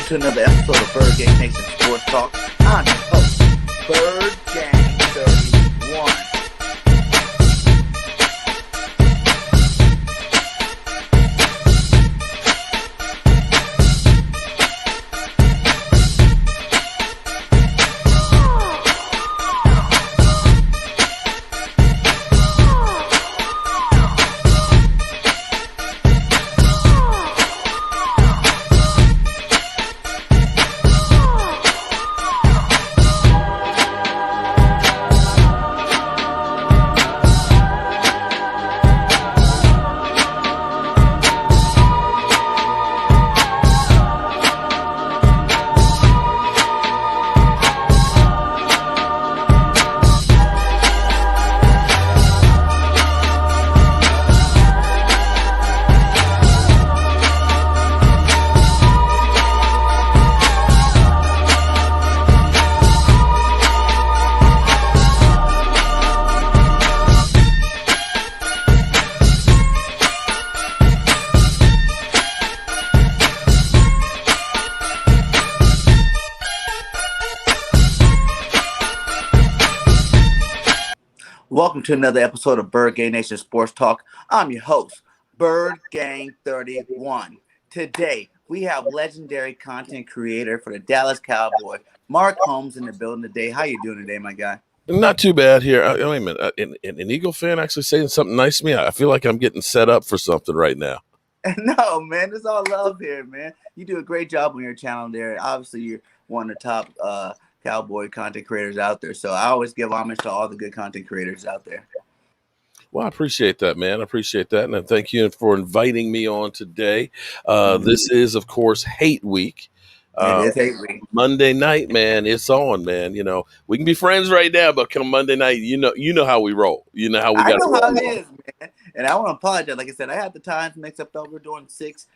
Welcome to another episode of Bird Gang Nation Sports Talk. I'm your host, Bird Gang 31. Welcome to another episode of Bird Gang Nation Sports Talk. I'm your host, Bird Gang 31. Today, we have legendary content creator for the Dallas Cowboys, Mark Holmes, in the building today. How you doing today, my guy? Not too bad here. Wait a minute. An Eagle fan actually saying something nice to me? I feel like I'm getting set up for something right now. No, man, it's all love here, man. You do a great job on your channel there. Obviously, you're one of the top Cowboy content creators out there. So I always give homage to all the good content creators out there. Well, I appreciate that, man. I appreciate that. And thank you for inviting me on today. This is, of course, Hate Week. It is Hate Week. Monday night, man, it's on, man. You know, we can be friends right now, but come Monday night, you know how we roll. You know how we got to roll. I know how it is, man. And I want to apologize. Like I said, I had the times mixed up. We're doing 6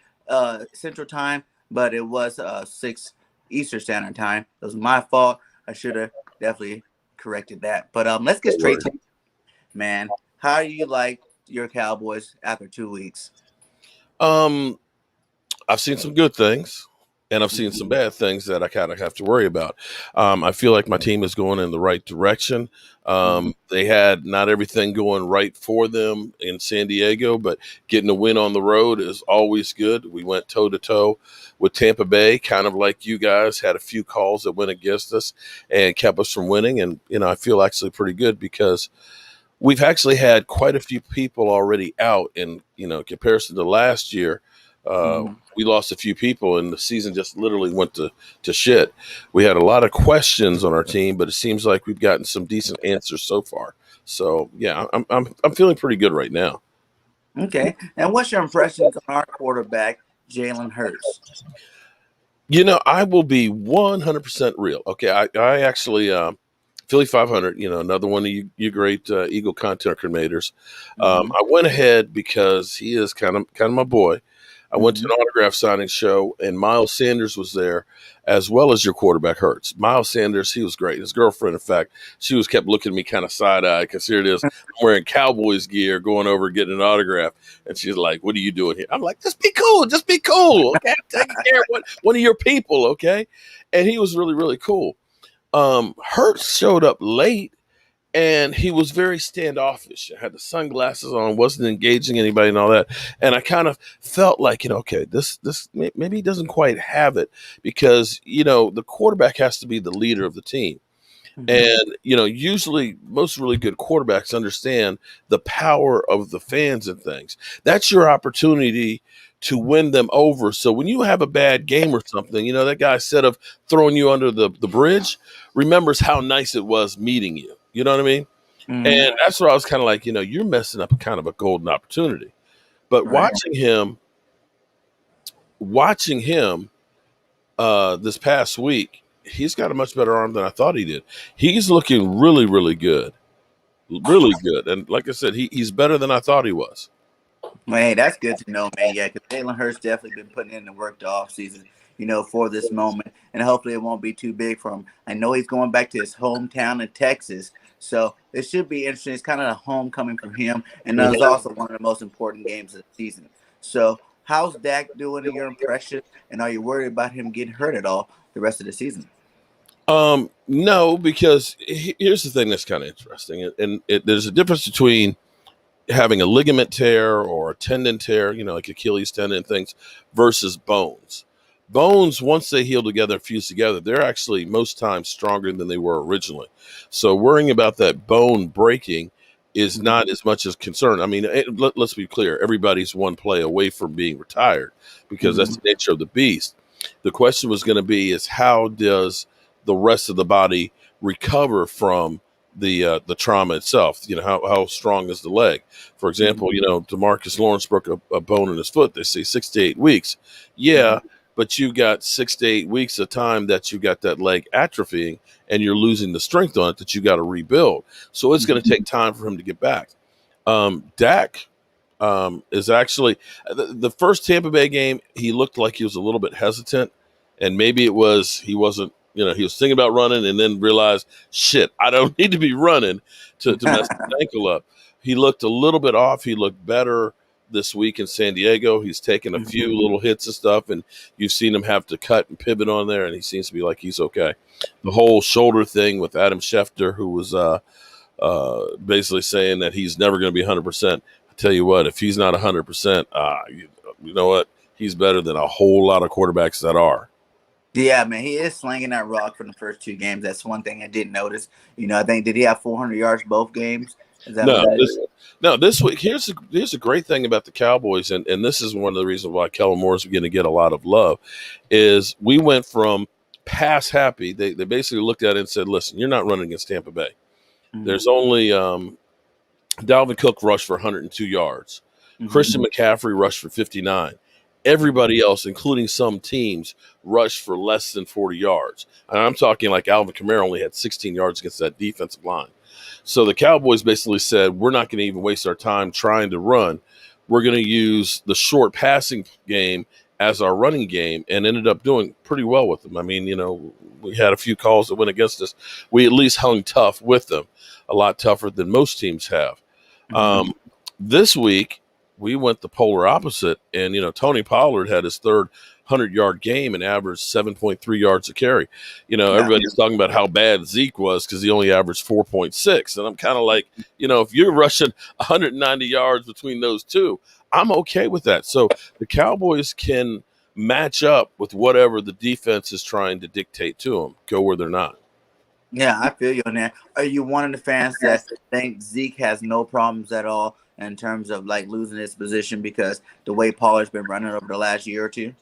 Central Time, but it was 6 Eastern Standard Time. It was my fault. I should have definitely corrected that. But let's get straight to it, man. How do you like your Cowboys after 2 weeks? I've seen some good things, and I've seen some bad things that I kind of have to worry about. I feel like my team is going in the right direction. They had not everything going right for them in San Diego, but getting a win on the road is always good. We went toe-to-toe with Tampa Bay, kind of like you guys, had a few calls that went against us and kept us from winning. And, you know, I feel actually pretty good because we've actually had quite a few people already out in, you know, comparison to last year. We lost a few people and the season just literally went to shit. We had a lot of questions on our team, but it seems like we've gotten some decent answers so far. So yeah, I'm feeling pretty good right now. Okay. And what's your impressions on our quarterback, Jalen Hurts? You know, I will be 100% real. Okay. I actually, Philly 500, you know, another one of you great Eagle content creators. I went ahead because he is kind of my boy. I went to an autograph signing show, and Miles Sanders was there, as well as your quarterback Hurts. Miles Sanders, he was great. His girlfriend, in fact, she kept looking at me kind of side-eyed because here it is, I'm wearing Cowboys gear, going over getting an autograph, and she's like, "What are you doing here?" I'm like, "Just be cool, okay? Take care of one of your people, okay?" And he was really, really cool. Hurts showed up late. And he was very standoffish. Had the sunglasses on, wasn't engaging anybody and all that. And I kind of felt like, you know, okay, this maybe he doesn't quite have it because, you know, the quarterback has to be the leader of the team. And, you know, usually most really good quarterbacks understand the power of the fans and things. That's your opportunity to win them over. So when you have a bad game or something, you know, that guy, instead of throwing you under the bridge, remembers how nice it was meeting you. You know what I mean? And that's where I was kind of like, you know, you're messing up kind of a golden opportunity. But watching him this past week, he's got a much better arm than I thought he did. He's looking really, really good. Really good. And like I said, he's better than I thought he was. Well, hey, that's good to know, man. Yeah, because Jalen Hurts definitely been putting in the work the offseason, you know, for this moment. And hopefully it won't be too big for him. I know he's going back to his hometown in Texas. So it should be interesting. It's kind of a homecoming for him. And that was also one of the most important games of the season. So How's Dak doing in your impression? And are you worried about him getting hurt at all the rest of the season? No, because here's the thing that's kind of interesting, and there's a difference between having a ligament tear or a tendon tear, like Achilles tendon and things, versus bones. Bones, once they heal together and fuse together, they're actually most times stronger than they were originally. So worrying about that bone breaking is not as much as concern. I mean, let's be clear. Everybody's one play away from being retired because Mm-hmm. that's the nature of the beast. The question was going to be is how does the rest of the body recover from the trauma itself? How strong is the leg? For example, Demarcus Lawrence broke a bone in his foot. They say 6 to 8 weeks. Mm-hmm. Yeah, but you got 6 to 8 weeks of time that you got that leg atrophying and you're losing the strength on it that you got to rebuild. So it's going to take time for him to get back. Dak is actually the first Tampa Bay game. He looked like he was a little bit hesitant, and maybe it was he wasn't. He was thinking about running and then realized, shit, I don't need to be running to mess his ankle up. He looked a little bit off. He looked better this week in San Diego. He's taken a few little hits and stuff, and you've seen him have to cut and pivot on there, and he seems to be like he's okay. The whole shoulder thing with Adam Schefter, who was basically saying that he's never going to be 100%. I tell you what, if he's not 100%, you know what? He's better than a whole lot of quarterbacks that are. Yeah, man, he is slinging that rock for the first two games. That's one thing I didn't notice. I think did he have 400 yards both games? Is that what No, it is? this week here's a great thing about the Cowboys, and this is one of the reasons why Kellen Moore is going to get a lot of love. Is we went from pass happy. They basically looked at it and said, "Listen, you're not running against Tampa Bay. There's only Dalvin Cook rushed for 102 yards. Christian McCaffrey rushed for 59. Everybody else, including some teams, rushed for less than 40 yards. And I'm talking like Alvin Kamara only had 16 yards against that defensive line. So the Cowboys basically said, we're not going to even waste our time trying to run. We're going to use the short passing game as our running game, and ended up doing pretty well with them. I mean, we had a few calls that went against us. We at least hung tough with them, a lot tougher than most teams have. This week, we went the polar opposite, and Tony Pollard had his third 100-yard game and averaged 7.3 yards a carry. Everybody's talking about how bad Zeke was because he only averaged 4.6, and I'm kind of like, if you're rushing 190 yards between those two, I'm okay with that. So the Cowboys can match up with whatever the defense is trying to dictate to them, go where they're not. Yeah, I feel you on that. Are you one of the fans that think Zeke has no problems at all in terms of like losing his position because the way Pollard's been running over the last year or two?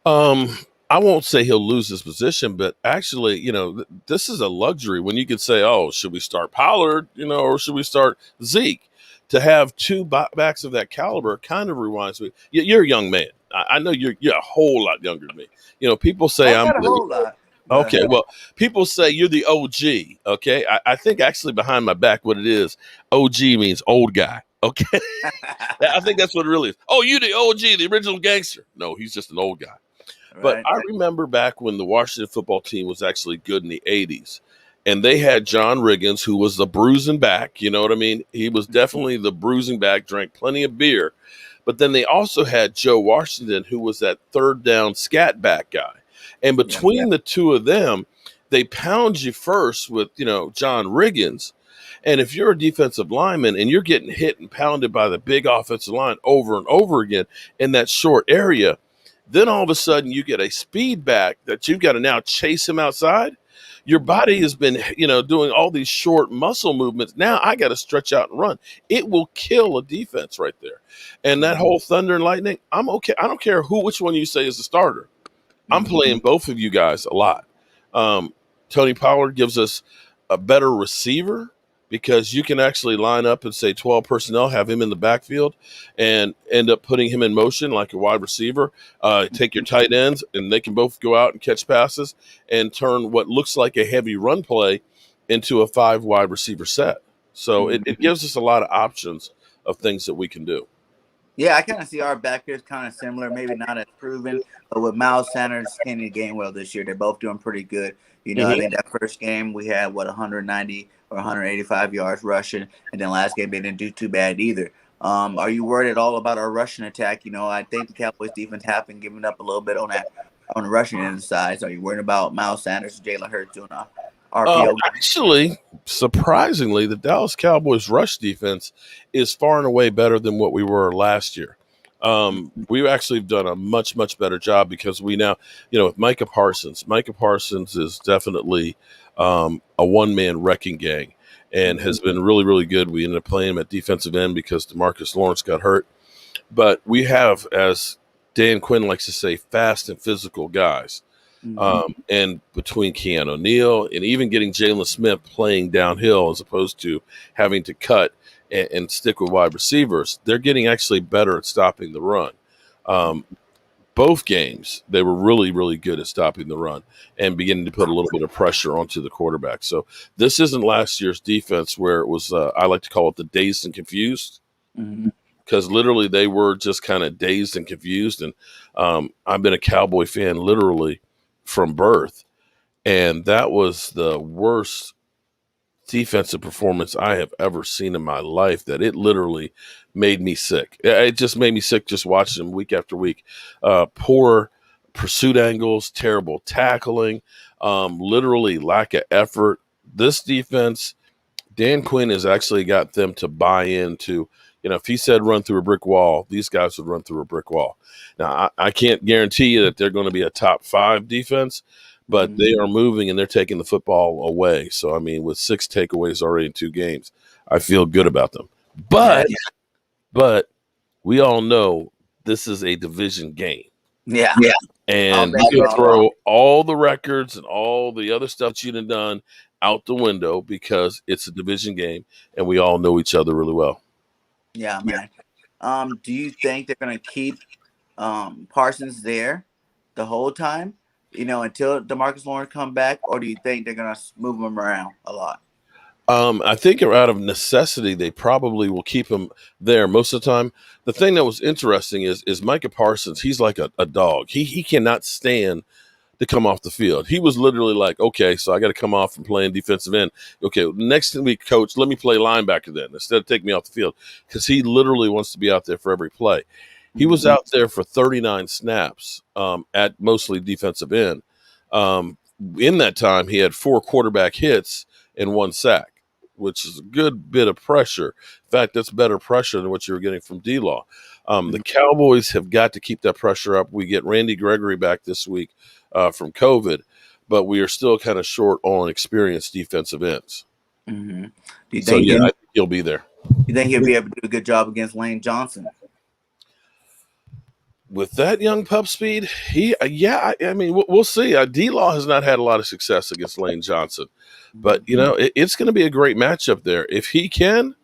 I won't say he'll lose his position, but actually, this is a luxury when you could say, oh, should we start Pollard, or should we start Zeke? To have two backs of that caliber kind of reminds me. You're a young man. I know you're a whole lot younger than me. People say I'm not a whole lot. Okay, well, people say you're the OG. Okay, I think actually behind my back, what it is, OG means old guy. Okay, I think that's what it really is. Oh, you the OG, the original gangster? No, he's just an old guy. But I remember back when the Washington football team was actually good in the 80s. And they had John Riggins, who was the bruising back. You know what I mean? He was definitely the bruising back, drank plenty of beer. But then they also had Joe Washington, who was that third down scat back guy. And between the two of them, they pound you first with, John Riggins. And if you're a defensive lineman and you're getting hit and pounded by the big offensive line over and over again in that short area, then all of a sudden you get a speed back that you've got to now chase him outside. Your body has been, doing all these short muscle movements. Now I got to stretch out and run. It will kill a defense right there. And that whole thunder and lightning, I'm okay. I don't care which one you say is the starter. I'm playing both of you guys a lot. Tony Pollard gives us a better receiver because you can actually line up and say 12 personnel, have him in the backfield, and end up putting him in motion like a wide receiver. Take your tight ends, and they can both go out and catch passes and turn what looks like a heavy run play into a 5 wide receiver set. So it gives us a lot of options of things that we can do. Yeah, I kind of see our backers kind of similar, maybe not as proven, but with Miles Sanders, Kenny Gainwell this year, they're both doing pretty good. I think that first game we had 190 or 185 yards rushing, and then last game they didn't do too bad either. Are you worried at all about our rushing attack? I think the Cowboys defense have been giving up a little bit on the rushing end of the sides. Are you worried about Miles Sanders and Jalen Hurts doing a RPO game? Actually, surprisingly, the Dallas Cowboys rush defense is far and away better than what we were last year. We've actually done a much, much better job because we now, with Micah Parsons is definitely a one-man wrecking gang and has been really, really good. We ended up playing him at defensive end because DeMarcus Lawrence got hurt. But we have, as Dan Quinn likes to say, fast and physical guys. Mm-hmm. And between Keanu O'Neal and even getting Jalen Smith playing downhill as opposed to having to cut and stick with wide receivers, they're getting actually better at stopping the run. Both games, they were really, really good at stopping the run and beginning to put a little bit of pressure onto the quarterback. So this isn't last year's defense where it was, I like to call it the dazed and confused. Mm-hmm. Because literally they were just kind of dazed and confused. And I've been a Cowboy fan literally from birth. And that was the worst defensive performance I have ever seen in my life, that it literally made me sick. It just made me sick just watching them week after week. Poor pursuit angles, terrible tackling, literally lack of effort. This defense, Dan Quinn has actually got them to buy into, if he said run through a brick wall, these guys would run through a brick wall. Now, I can't guarantee you that they're going to be a top 5 defense, but they are moving and they're taking the football away. So, I mean, with 6 takeaways already in 2 games, I feel good about them. But we all know this is a division game. Yeah. And you can throw all the records and all the other stuff that you've done out the window because it's a division game and we all know each other really well. Yeah, man. Do you think they're going to keep Parsons there the whole time, until DeMarcus Lawrence come back, or do you think they're going to move him around a lot? I think out of necessity, they probably will keep him there most of the time. The thing that was interesting is Micah Parsons. He's like a dog. He cannot stand to come off the field. He was literally like, okay, so I got to come off from playing defensive end. Okay, next week, coach, let me play linebacker then instead of taking me off the field, because he literally wants to be out there for every play. He was out there for 39 snaps at mostly defensive end. In that time, he had 4 quarterback hits and 1 sack, which is a good bit of pressure. In fact, that's better pressure than what you were getting from D-Law. The Cowboys have got to keep that pressure up. We get Randy Gregory back this week from COVID, but we are still kind of short on experienced defensive ends. Mm-hmm. Do you think I think he'll be there. You think he'll be able to do a good job against Lane Johnson? With that young pup speed, I mean, we'll see. D-Law has not had a lot of success against Lane Johnson, but it's going to be a great matchup there. If he can,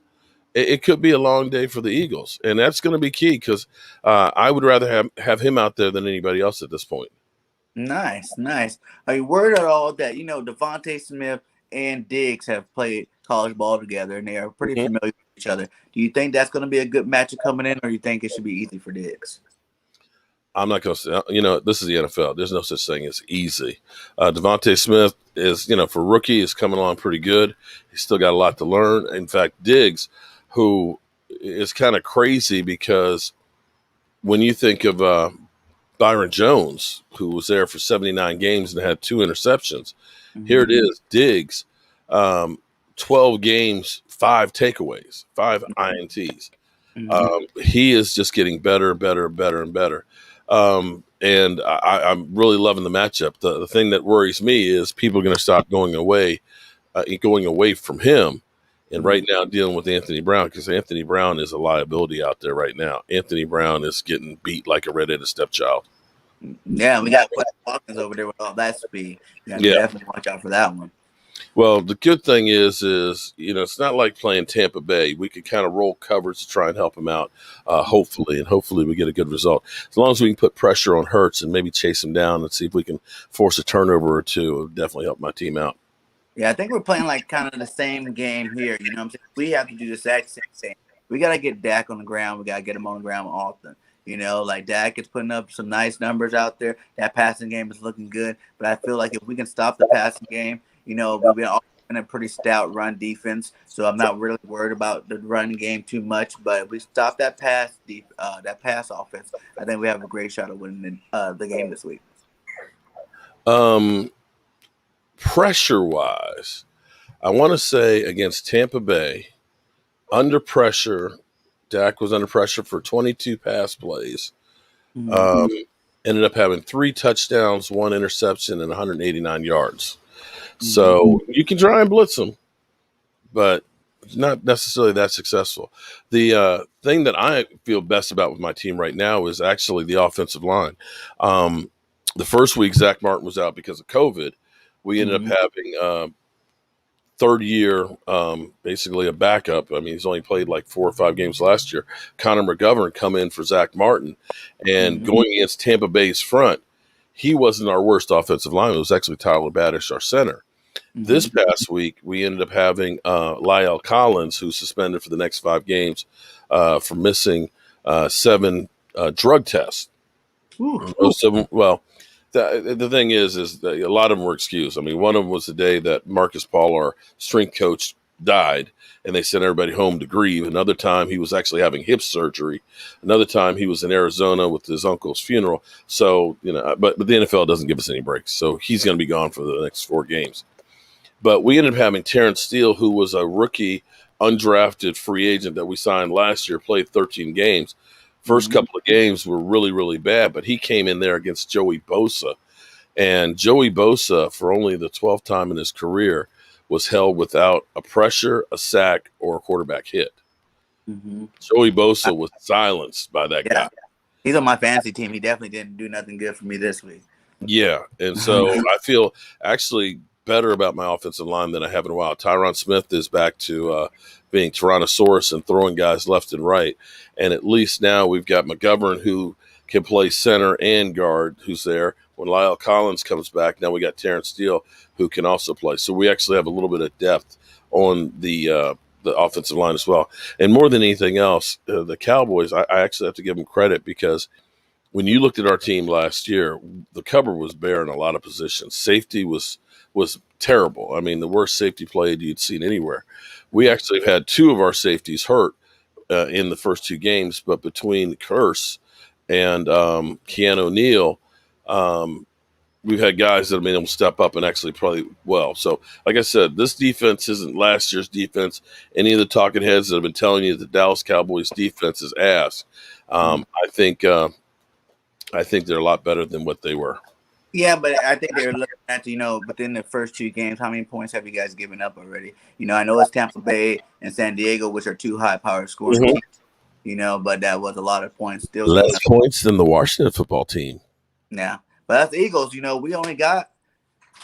it could be a long day for the Eagles, and that's going to be key because I would rather have him out there than anybody else at this point. Nice. Are you worried at all that Devontae Smith and Diggs have played college ball together and they are pretty familiar with each other? Do you think that's going to be a good matchup coming in, or you think it should be easy for Diggs? I'm not going to say, this is the NFL. There's no such thing as easy. Devontae Smith is, for rookie, is coming along pretty good. He's still got a lot to learn. In fact, Diggs, who is kind of crazy because when you think of Byron Jones, who was there for 79 games and had 2 interceptions, here it is, Diggs, 12 games, 5 takeaways, 5 INTs. He is just getting better and better. And I'm really loving the matchup. The thing that worries me is people are going to stop going away from him. And right now dealing with Anthony Brown, because Anthony Brown is a liability out there right now. Anthony Brown is getting beat like a redheaded stepchild. Yeah, we got Quinn Hawkins over there with all that speed. Definitely watch out for that one. Well, the good thing is it's not like playing Tampa Bay. We could kind of roll coverage to try and help him out, hopefully we get a good result. As long as we can put pressure on Hurts and maybe chase him down and see if we can force a turnover or 2, it would definitely help my team out. Yeah, I think we're playing like kind of the same game here. You know what I'm saying? We have to do the exact same thing. We got to get Dak on the ground. We got to get him on the ground often. Like Dak is putting up some nice numbers out there. That passing game is looking good. But I feel like if we can stop the passing game, we've been all been a pretty stout run defense, so I'm not really worried about the run game too much. But if we stop that pass offense, I think we have a great shot of winning the game this week. Um, Pressure wise, I want to say against Tampa Bay, under pressure, Dak was under pressure for 22 pass plays. Mm-hmm. Um, Ended up having 3 touchdowns, 1 interception, and 189 yards. So you can try and blitz them, but not necessarily that successful. The thing that I feel best about with my team right now is actually the offensive line. The first week, Zach Martin was out because of COVID. We ended up having third year, basically a backup. I mean, he's only played like 4 or 5 games last year. Connor McGovern come in for Zach Martin, and going against Tampa Bay's front, he wasn't our worst offensive lineman. It was actually Tyler Badish, our center. This past week, we ended up having Lyle Collins, who's suspended for the next 5 games for missing 7 drug tests. The thing is that a lot of them were excused. I mean, one of them was the day that Marcus Paul, our strength coach, died, and they sent everybody home to grieve. Another time, he was actually having hip surgery. Another time, he was in Arizona with his uncle's funeral. So, but the NFL doesn't give us any breaks. So he's going to be gone for the next 4 games. But we ended up having Terrence Steele, who was a rookie, undrafted free agent that we signed last year, played 13 games. First couple of games were really, really bad, but he came in there against Joey Bosa. And Joey Bosa, for only the 12th time in his career, was held without a pressure, a sack, or a quarterback hit. Joey Bosa was silenced by that guy. He's on my fantasy team. He definitely didn't do nothing good for me this week. Yeah, and so I feel actually better about my offensive line than I have in a while. Tyron Smith is back to being Tyrannosaurus and throwing guys left and right. And at least now we've got McGovern, who can play center and guard, who's there. When Lyle Collins comes back, now we got Terrence Steele, who can also play. So we actually have a little bit of depth on the offensive line as well. And more than anything else, the Cowboys, I actually have to give them credit, because when you looked at our team last year, the cupboard was bare in a lot of positions. Safety was terrible. I mean, the worst safety play you'd seen anywhere. We actually had 2 of our safeties hurt in the first 2 games, but between Curse and Keanu O'Neal, we've had guys that have been able to step up and actually play well. So, like I said, this defense isn't last year's defense. Any of the talking heads that have been telling you that the Dallas Cowboys defense is ass, I think they're a lot better than what they were. Yeah, but I think they're looking at, within the first 2 games, how many points have you guys given up already? I know it's Tampa Bay and San Diego, which are 2 high-powered scoring teams, but that was a lot of points. Still less points than the Washington football team. Yeah, but that's the Eagles. We only got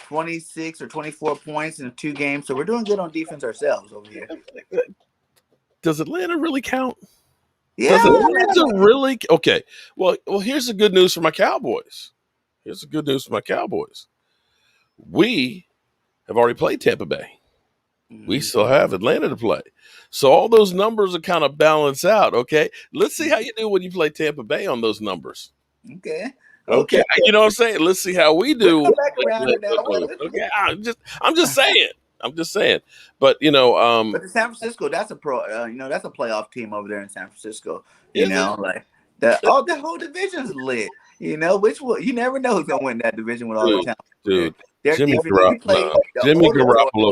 26 or 24 points in 2 games, so we're doing good on defense ourselves over here. Does Atlanta really count? Yeah. Does Atlanta really? Okay. Well, here's the good news for my Cowboys. We have already played Tampa Bay. We still have Atlanta to play. So all those numbers are kind of balanced out, okay? Let's see how you do when you play Tampa Bay on those numbers. Okay. You know what I'm saying? Let's see how we do. We'll come back around to that. Okay. I'm just saying. But but the San Francisco, that's a that's a playoff team over there in San Francisco. Like the whole division's lit. Which will you never know who's gonna win that division with all the talent. Dude, Jimmy Garoppolo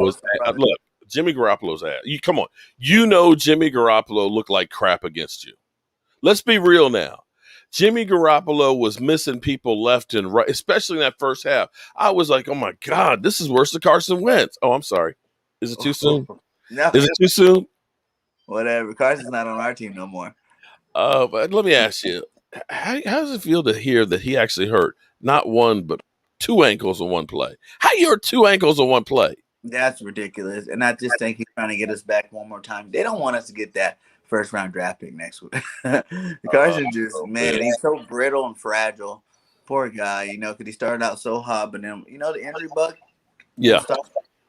is look. Jimmy Garoppolo's ass. Come on. Jimmy Garoppolo looked like crap against you. Let's be real now. Jimmy Garoppolo was missing people left and right, especially in that first half. I was like, oh my God, this is worse than Carson Wentz. Oh, I'm sorry. Is it too soon? No. Is it too soon? Whatever. Carson's not on our team no more. But let me ask you, how does it feel to hear that he actually hurt not 1, but 2 ankles in 1 play? How you hurt 2 ankles in 1 play? That's ridiculous. And I just think he's trying to get us back one more time. They don't want us to get that first-round draft pick next week. Carson he's so brittle and fragile. Poor guy, because he started out so hot, but then, the injury bug. Yeah.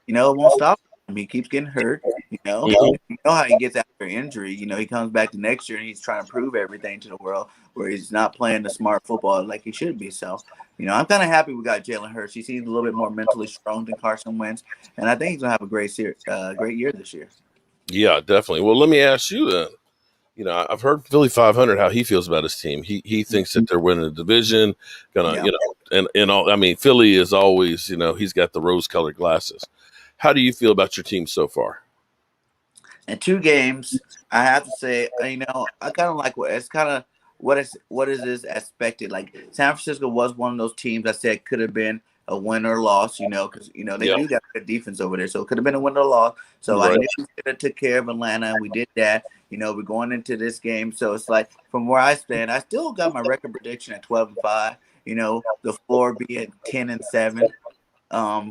It won't stop him. He keeps getting hurt. You know, Mhm. you know how he gets after injury. You know, he comes back the next year and he's trying to prove everything to the world, where he's not playing the smart football like he should be. So, you know, I'm kind of happy we got Jalen Hurts. He seems a little bit more mentally strong than Carson Wentz, and I think he's gonna have a great year this year. Yeah, definitely. Well, let me ask you then. I've heard Philly 500 how he feels about his team. He thinks that they're winning the division. Gonna, Yeah. and all. I mean, Philly is always, he's got the rose-colored glasses. How do you feel about your team so far? In 2 games, I have to say, I kind of like it's kind of what is this expected. Like San Francisco was one of those teams I said could have been a win or loss, because they Yeah, do got good defense over there, so it could have been a win or loss. So I right. knew we could have took care of Atlanta, and we did that. We're going into this game, so it's like from where I stand, I still got my record prediction at 12-5. The floor being 10-7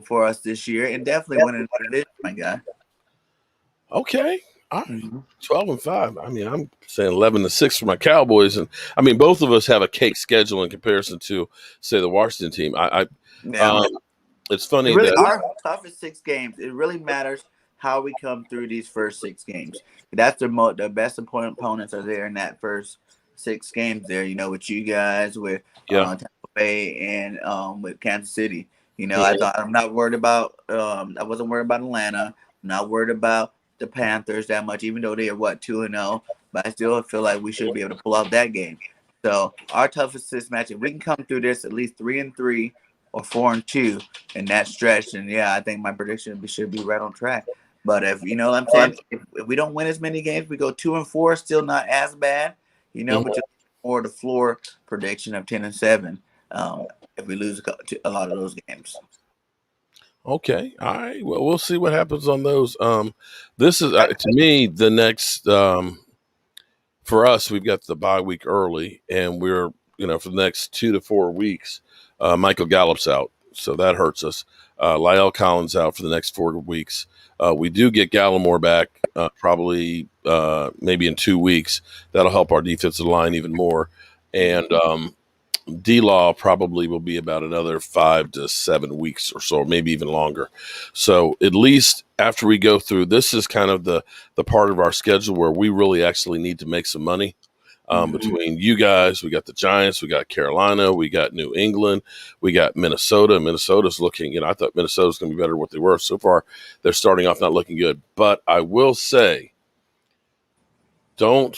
for us this year, and definitely winning the division, my guy. Okay. All right. Mm-hmm. 12-5. I mean, I'm saying 11-6 for my Cowboys, and I mean, both of us have a cake schedule in comparison to, say, the Washington team. Yeah. It's It funny really that. our toughest 6 games. It really matters how we come through these first 6 games. That's the best opponents are there in that first 6 games. There, with you guys, with Yeah. Tampa Bay, and with Kansas City. I Mhm. thought I'm not worried about. I wasn't worried about Atlanta. I'm not worried about the Panthers that much, even though they are 2-0. But I still feel like we should be able to pull out that game. So our toughest 6 match, if we can come through this at least 3-3 or 4-2 in that stretch, and yeah, I think my prediction should be right on track. But if you know what I'm saying, if we don't win as many games, we go 2-4, still not as bad, Mhm. but just more the floor prediction of 10-7. If we lose a lot of those games. Okay. All right. Well, we'll see what happens on those. This is to me the next. For us, we've got the bye week early, and we're for the next 2 to 4 weeks. Michael Gallup's out, so that hurts us. Lyle Collins out for the next 4 weeks. We do get Gallimore back probably maybe in 2 weeks. That'll help our defensive line even more. And D-Law probably will be about another 5 to 7 weeks or so, maybe even longer. So at least after we go through, this is kind of the part of our schedule where we really actually need to make some money. Between you guys, we got the Giants, we got Carolina, we got New England, we got Minnesota. Minnesota's looking, I thought Minnesota's going to be better than what they were. So far, they're starting off not looking good. But I will say, don't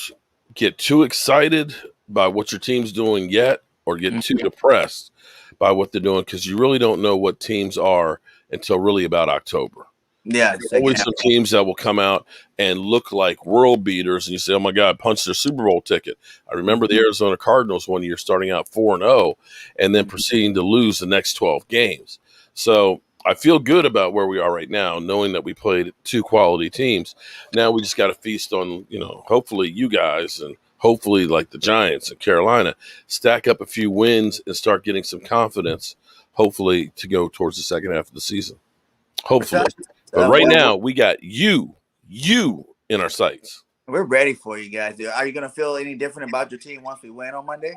get too excited by what your team's doing yet or get too depressed by what they're doing because you really don't know what teams are until really about October. Yeah, There's second always half. some teams that will come out and look like world beaters, and you say, "Oh my God, punch their Super Bowl ticket." I remember the Arizona Cardinals one year starting out 4-0, and then proceeding to lose the next 12 games. So I feel good about where we are right now, knowing that we played 2 quality teams. Now we just got to feast on, hopefully you guys and hopefully like the Giants and Carolina stack up a few wins and start getting some confidence. Hopefully to go towards the second half of the season. Hopefully. But right We're, now, we got you in our sights. we're ready for you guys. Are you gonna feel any different about your team once we win on Monday?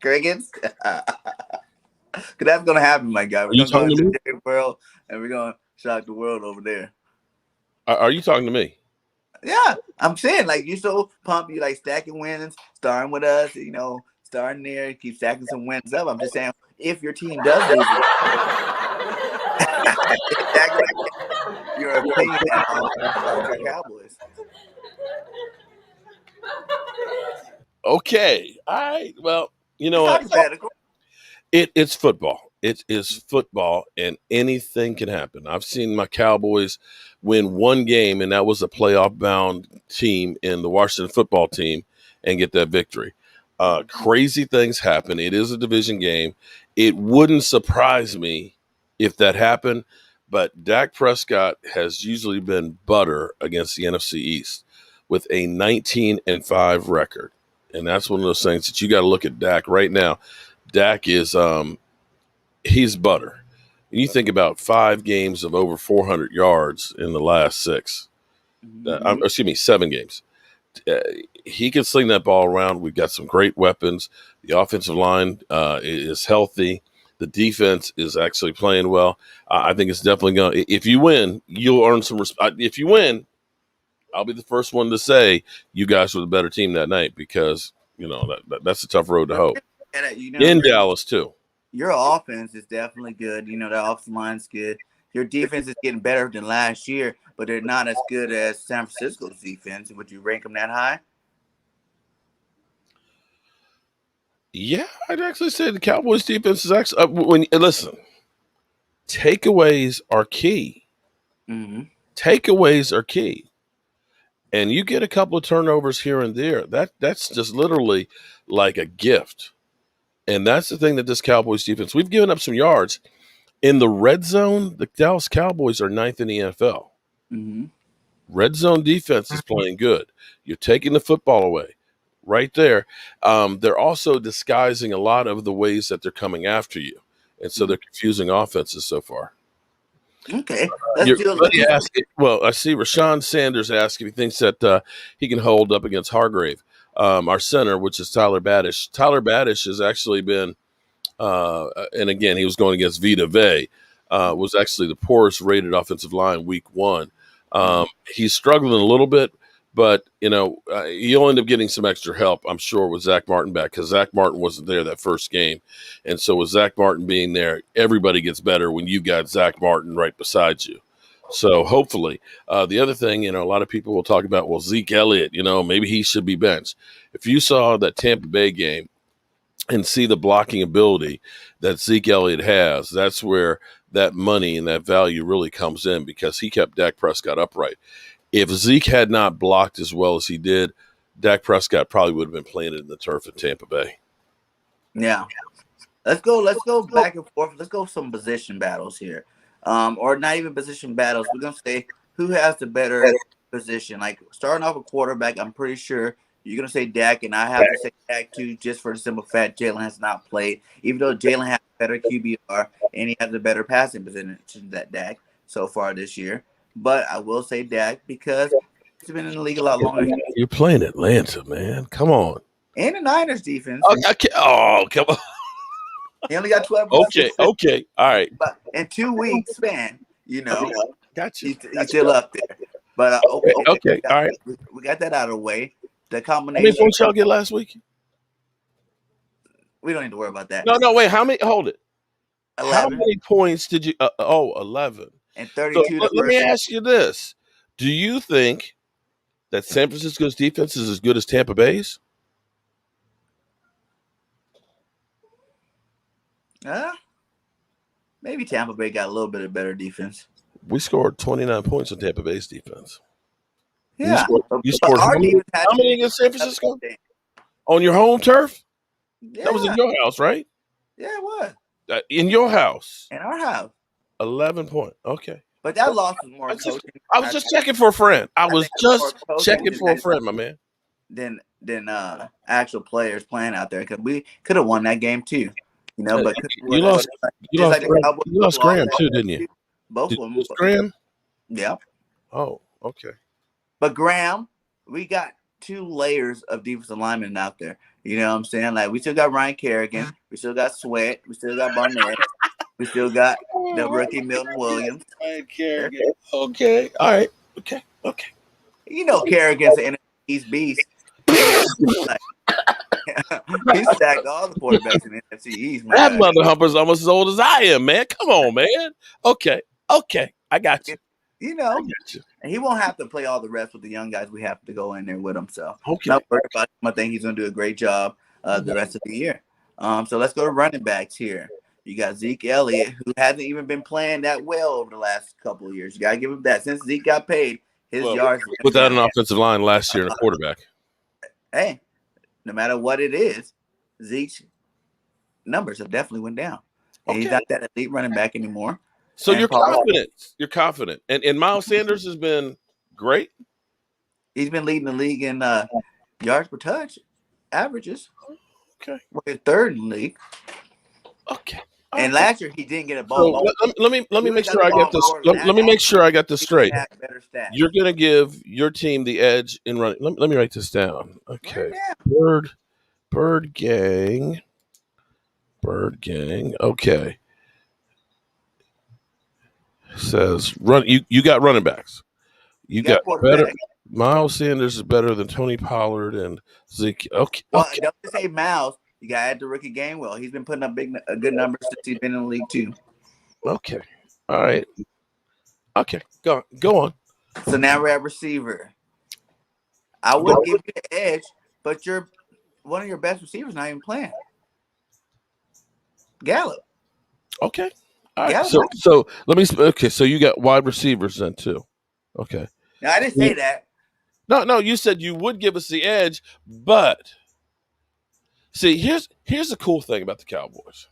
Crickets? Cause that's gonna happen, my guy. Are We're you gonna go talking to into me? the world and we're gonna shock the world over there. Are you talking to me? Yeah, I'm saying like you so pumped, you like stacking wins, starting with us, starting there, keep stacking some wins up. I'm just saying if your team does lose, exactly your opinion about your Cowboys. Okay. All right. Well, you know It's what? hypothetical. It's football. It is football, and anything can happen. I've seen my Cowboys win one game, and that was a playoff bound team in the Washington football team, and get that victory. Crazy things happen. It is a division game. It wouldn't surprise me if that happened, but Dak Prescott has usually been butter against the NFC East with a 19-5 record. And that's one of those things that you got to look at Dak right now. Dak is he's butter. You think about 5 games of over 400 yards in the last 6. Excuse me, 7 games. Uh, he can sling that ball around. We've got some great weapons. The offensive line is healthy. The defense is actually playing well. I think it's definitely going. If you win, you'll earn some respect. If you win, I'll be the first one to say you guys were the better team that night because that's a tough road to hoe. And, In Dallas too. Your offense is definitely good. The offensive line's good. Your defense is getting better than last year, but they're not as good as San Francisco's defense. Would you rank them that high? Yeah, I'd actually say the Cowboys defense is actually listen. Takeaways are key. Mm-hmm. Takeaways are key. And you get a couple of turnovers here and there. That's just literally like a gift. And that's the thing that this Cowboys defense, we've given up some yards. In the red zone, the Dallas Cowboys are 9th in the NFL. Mm-hmm. Red zone defense is playing good. You're taking the football away right there. They're also disguising a lot of the ways that they're coming after you. And so they're confusing offenses so far. Okay. Well, I see Rashawn Sanders asked if he thinks that he can hold up against Hargrave, our center, which is Tyler Badish. Tyler Badish has actually been, and again, he was going against Vita Vea, was actually the poorest rated offensive line week 1. He's struggling a little bit, but he'll end up getting some extra help, I'm sure, with Zach Martin back because Zach Martin wasn't there that first game. And so with Zach Martin being there, everybody gets better when you got Zach Martin right beside you. So hopefully, the other thing, a lot of people will talk about, well, Zeke Elliott, maybe he should be benched. If you saw that Tampa Bay game and see the blocking ability that Zeke Elliott has, that's where that money and that value really comes in because he kept Dak Prescott upright. If Zeke had not blocked as well as he did, Dak Prescott probably would have been planted in the turf in Tampa Bay. Yeah. Let's go back and forth. Let's go some position battles here. Or not even position battles. We're going to say who has the better position. Like starting off a quarterback, I'm pretty sure you're going to say Dak, and I have to say Dak too, just for the simple fact Jalen has not played. Even though Jalen has better QBR and he has a better passing position than Dak so far this year. But I will say Dak because he's been in the league a lot longer. You're playing Atlanta, man. Come on. And the Niners defense. Come on. He only got 12. Okay. All right. But in 2 weeks span, Got you. He's still up there. But okay. All right. We got that out of the way. The How combination. many points y'all get last week? We don't need to worry about that. No, wait. How many? Hold it. 11. How many points did you? 11. And 32. So, let me ask you this: do you think that San Francisco's defense is as good as Tampa Bay's? Maybe Tampa Bay got a little bit of better defense. We scored 29 points on Tampa Bay's defense. Yeah. You scored how many against San Francisco? On your home turf? Yeah. That was in your house, right? Yeah, it was. In your house? In our house. 11 points. Okay. But that loss was more coaching. I was just checking for a friend. I was just checking for a friend, my man. Than actual players playing out there because we could have won that game too. But you lost Graham too, didn't you? Both of them. Graham? Yeah. Oh, okay. But Graham, we got 2 layers of defensive linemen out there. You know what I'm saying? Like we still got Ryan Kerrigan, we still got Sweat, we still got Barnett, we still got the rookie Milton Williams. Ryan Kerrigan. Okay. All right. Okay. Kerrigan's an NFC beast. He stacked all the quarterbacks in the NFC East. That mother humper's almost as old as I am, man. Come on, man. Okay. I got you. I got you. And he won't have to play all the rest with the young guys. We have to go in there with him. So okay. Not worried about him. I think he's going to do a great job the rest of the year. So let's go to running backs here. You got Zeke Elliott, who hasn't even been playing that well over the last couple of years. You got to give him that. Since Zeke got paid, his yards without an offensive line last year and a quarterback. Hey, no matter what it is, Zeke's numbers have definitely went down. And he's not that elite running back anymore. So you're confident. You're confident. And Miles Sanders has been great. He's been leading the league in yards per touch averages. Okay. We're 3rd in the league. Okay. And last year he didn't get a ball. So let me make sure I get this. Let me make sure I got this straight. You're gonna give your team the edge in running. Let me write this down. Okay. Bird gang Bird Gang. Okay. Says run. You got running backs. You You got got better. quarterback. Miles Sanders is better than Tony Pollard and Zeke. Okay. Well, Okay. don't just say Miles. You got to add the rookie Gainwell. He's been putting up good numbers since he's been in the league too. Okay. All right. Okay. Go on. So now we're at receiver. I would give you the edge, but one of your best receivers not even playing. Gallup. Okay. All right. Gallup. So let me. Okay. So you got wide receivers then too. Okay. Now I didn't say that. No. You said you would give us the edge, but see, here's the cool thing about the Cowboys.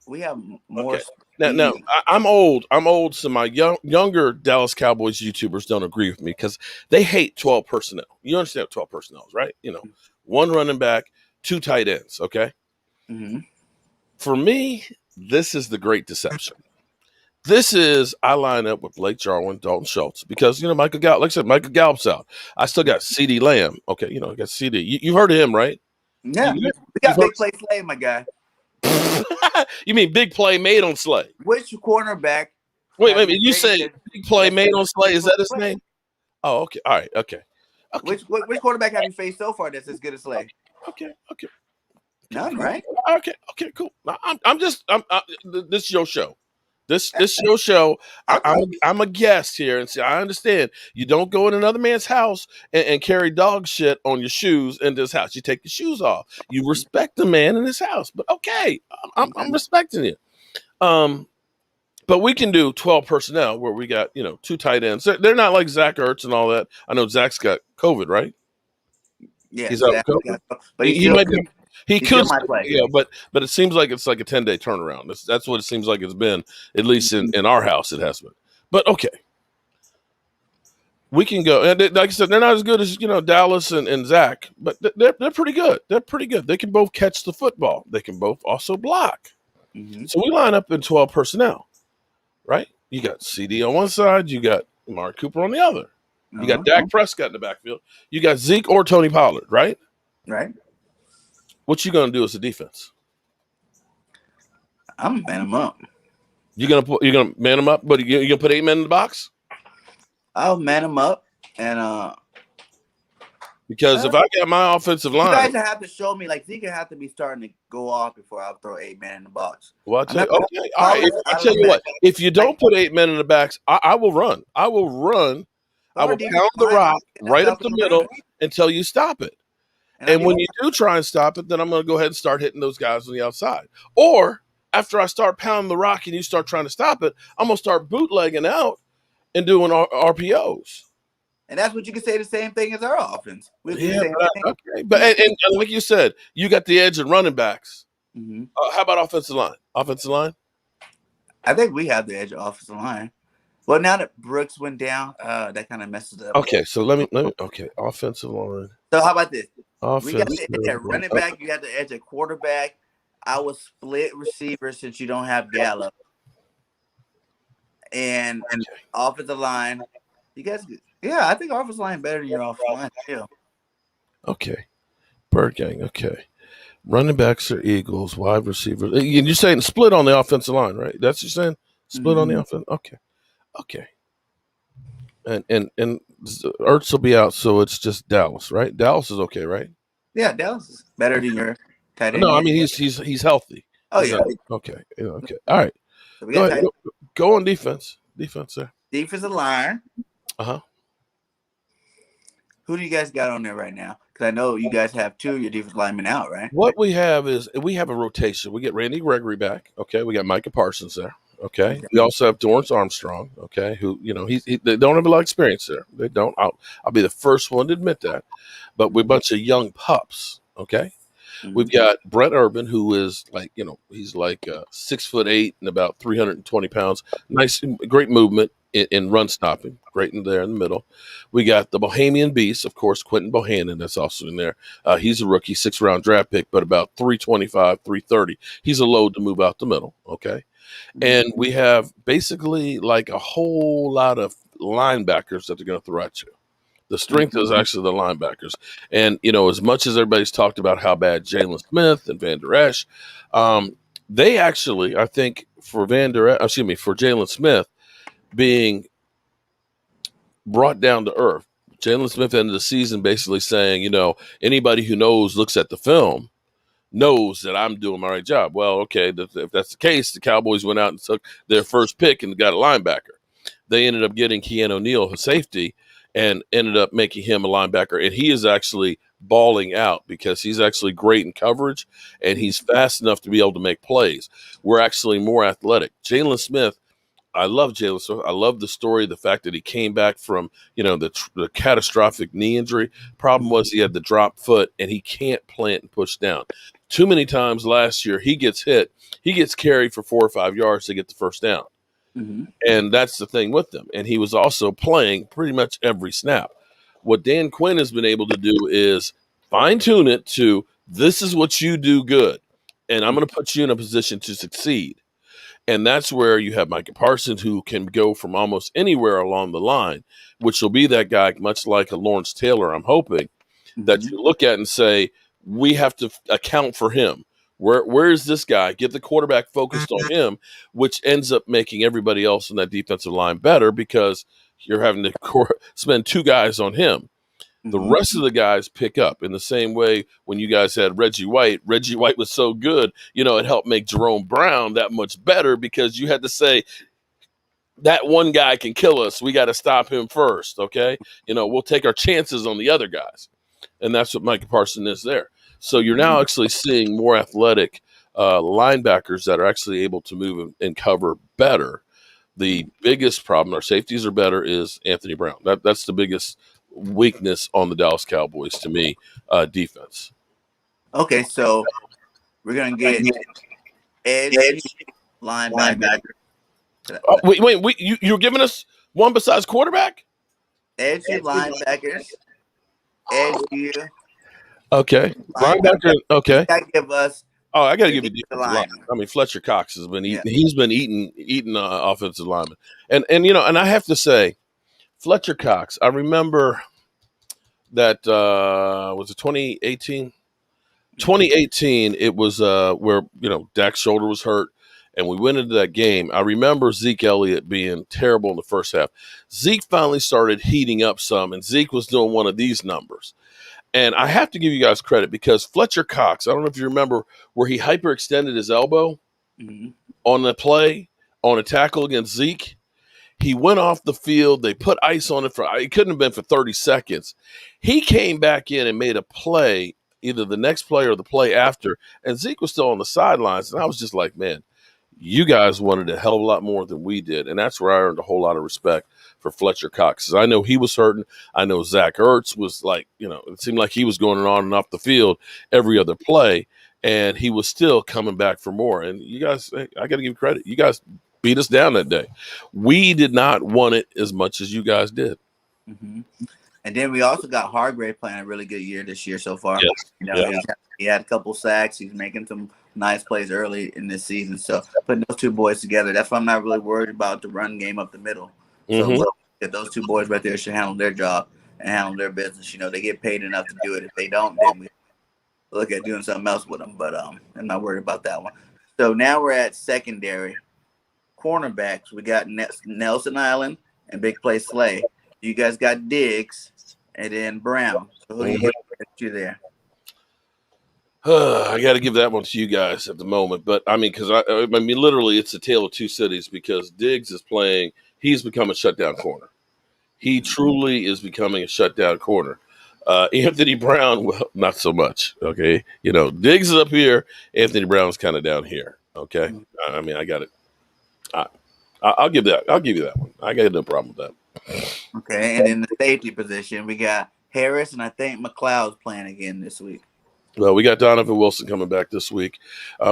We have more. Okay. Now I'm old. So my younger Dallas Cowboys YouTubers don't agree with me because they hate 12 personnel. You understand what 12 personnel is, right? You know, one running back, two tight ends. Okay. Mm-hmm. For me, this is the great deception. This is I line up with Blake Jarwin, Dalton Schultz because Michael Gallup. Like I said, Michael Gallup's out. I still got CeeDee Lamb. Okay, I got CD. You heard of him, right? Yeah, we got big play Slay, my guy. You mean big play made on Slay? Which cornerback? Wait. You say big play made on Slay? Is that his name? Oh, okay. All right. Okay. Which quarterback have you faced so far that's as good as Slay? Okay. None, right? Okay. Cool. This is your show. This is your show. I'm a guest here, and see, I understand you don't go in another man's house and carry dog shit on your shoes in this house. You take your shoes off. You respect the man in his house, but okay, I'm respecting you. But we can do 12 personnel where we got two tight ends. They're not like Zach Ertz and all that. I know Zach's got COVID, right? Yeah, he's out with COVID. But he might be. He could, play. Yeah, but it seems like it's like a 10-day turnaround. That's what it seems like it's been, at least in our house. It has been. But okay, we can go. And like I said, they're not as good as Dallas and Zach, but they're pretty good. They're pretty good. They can both catch the football. They can both also block. Mm-hmm. So we line up in 12 personnel, right? You got CD on one side. You got Amari Cooper on the other. You got Dak Prescott in the backfield. You got Zeke or Tony Pollard, right? Right. What you gonna do as a defense? I'm man them up. You're gonna man them up, but you gonna put 8 men in the box? I'll man them up, and because if I got my offensive line, you guys have to show me like Zeke have to be starting to go off before I'll throw 8 men in the box. Well, I tell you what. If you don't put 8 men in the box, I will run. I will run. I will pound the rock right up the middle until you stop it. And when you do try and stop it, then I'm going to go ahead and start hitting those guys on the outside. Or after I start pounding the rock and you start trying to stop it, I'm going to start bootlegging out and doing RPOs. And that's what you can say the same thing as our offense. Okay. But and like you said, you got the edge in running backs. Mm-hmm. How about offensive line? Offensive line? I think we have the edge of offensive line. Well, now that Brooks went down, that kind of messes up. Okay, so let me. Okay, offensive line. So how about this? We got the edge at running back. You got the edge at quarterback. I will split receiver since you don't have Gallup. And offensive line. You guys, I think offensive line better than your offensive line too. Okay, Bird Gang. Okay, running backs are Eagles. Wide receivers. You're saying split on the offensive line, right? That's what you're saying. Split on the offense. Okay. And Ertz will be out, so it's just Dallas, right? Dallas is okay, right? Yeah, Dallas is better than your tight end. No, I mean he's healthy. Oh yeah. Okay. Okay. All right. So go ahead. Go on defense. Defense there. Defensive line. Who do you guys got on there right now? Because I know you guys have 2 of your defensive linemen out, right? What we have is we have a rotation. We get Randy Gregory back. Okay. We got Micah Parsons there. Okay. We also have Dorrance Armstrong. Okay. Who they don't have a lot of experience there. They don't. I'll be the first one to admit that. But we're a bunch of young pups. Okay. Mm-hmm. We've got Brent Urban, who is he's like 6'8" and about 320 pounds. Nice, great movement in run stopping. Great in there in the middle. We got the Bohemian Beast, of course, Quentin Bohannon. That's also in there. He's a rookie, 6th-round draft pick, but about 325, 330. He's a load to move out the middle. Okay. And we have basically like a whole lot of linebackers that they're going to throw at you. The strength is actually the linebackers. And, as much as everybody's talked about how bad Jalen Smith and Van Der Esch, They actually, I think, for for Jalen Smith being brought down to earth. Jalen Smith ended the season basically saying, anybody who looks at the film, knows that I'm doing my right job. Well, okay, if that's the case, the Cowboys went out and took their first pick and got a linebacker. They ended up getting Keanu O'Neal, a safety, and ended up making him a linebacker. And he is actually balling out because he's actually great in coverage and he's fast enough to be able to make plays. We're actually more athletic. Jalen Smith, I love Jalen Smith. I love the story, the fact that he came back from, the catastrophic knee injury. Problem was he had the drop foot and he can't plant and push down. Too many times last year, he gets hit. He gets carried for 4 or 5 yards to get the first down. Mm-hmm. And that's the thing with them. And he was also playing pretty much every snap. What Dan Quinn has been able to do is fine tune it to this is what you do good. And I'm going to put you in a position to succeed. And that's where you have Micah Parsons, who can go from almost anywhere along the line, which will be that guy, much like a Lawrence Taylor, I'm hoping, that you look at and say, we have to account for him. Where is this guy? Get the quarterback focused on him, which ends up making everybody else in that defensive line better because you're having to spend 2 guys on him. The rest of the guys pick up in the same way when you guys had Reggie White. Reggie White was so good, it helped make Jerome Brown that much better because you had to say, that one guy can kill us. We got to stop him first, okay? We'll take our chances on the other guys. And that's what Micah Parsons is there. So you're now actually seeing more athletic linebackers that are actually able to move and cover better. The biggest problem, our safeties are better, is Anthony Brown. That's the biggest weakness on the Dallas Cowboys to me, defense. Okay, so we're gonna get edge linebacker. Wait! You're giving us one besides quarterback? Edge linebackers. Edge here. Okay, linebacker. Okay, you gotta give us. Oh, I got to give you defensive lineman. I mean, Fletcher Cox has been eating. Yeah. He's been eating offensive lineman, and I have to say, Fletcher Cox. I remember that was it 2018. 2018, it was where Dak's shoulder was hurt, and we went into that game. I remember Zeke Elliott being terrible in the first half. Zeke finally started heating up some, and Zeke was doing one of these numbers. And I have to give you guys credit because Fletcher Cox, I don't know if you remember where he hyperextended his elbow on the play, on a tackle against Zeke. He went off the field. They put ice on it it couldn't have been for 30 seconds. He came back in and made a play, either the next play or the play after, and Zeke was still on the sidelines. And I was just like, man, you guys wanted a hell of a lot more than we did. And that's where I earned a whole lot of respect for Fletcher Cox. I know he was hurting. I know Zach Ertz was like, it seemed like he was going on and off the field every other play, and he was still coming back for more. And you guys, I got to give you credit. You guys beat us down that day. We did not want it as much as you guys did. Mm-hmm. And then we also got Hargrave playing a really good year this year so far. Yes. He had a couple sacks. He's making some nice plays early in this season. So putting those 2 boys together, that's why I'm not really worried about the run game up the middle. So those 2 boys right there should handle their job and handle their business. They get paid enough to do it. If they don't, then we look at doing something else with them. But I'm not worried about that one. So now we're at secondary. Cornerbacks, we got Nelson Island and Big Play Slay. You guys got Diggs and then Brown. So who do you get you there? I got to give that one to you guys at the moment. But, because literally it's a tale of 2 cities because Diggs is playing. He's become a shutdown corner. He truly is becoming a shutdown corner. Anthony Brown, well, not so much. Okay. Diggs is up here. Anthony Brown's kind of down here. Okay. I got it. I'll give that. I'll give you that one. I got no problem with that. Okay. And in the safety position, we got Harris and I think McLeod's playing again this week. Well, we got Donovan Wilson coming back this week.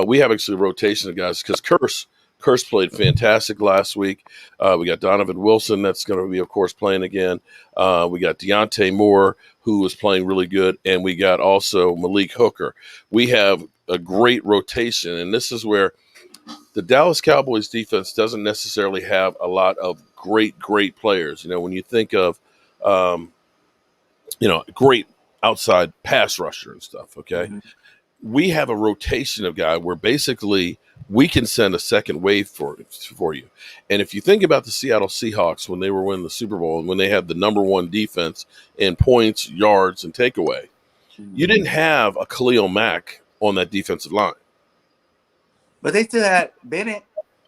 We have actually a rotation of guys because Curse played fantastic last week. We got Donovan Wilson that's going to be, of course, playing again. We got Deontay Moore, who was playing really good, and we got also Malik Hooker. We have a great rotation, and this is where the Dallas Cowboys defense doesn't necessarily have a lot of great players. When you think of, great outside pass rusher and stuff, okay? we have a rotation of guys where basically we can send a second wave for you. And if you think about the Seattle Seahawks when they were winning the Super Bowl and when they had the number one defense in points, yards, and takeaway, you didn't have a Khalil Mack on that defensive line. But they still had Bennett.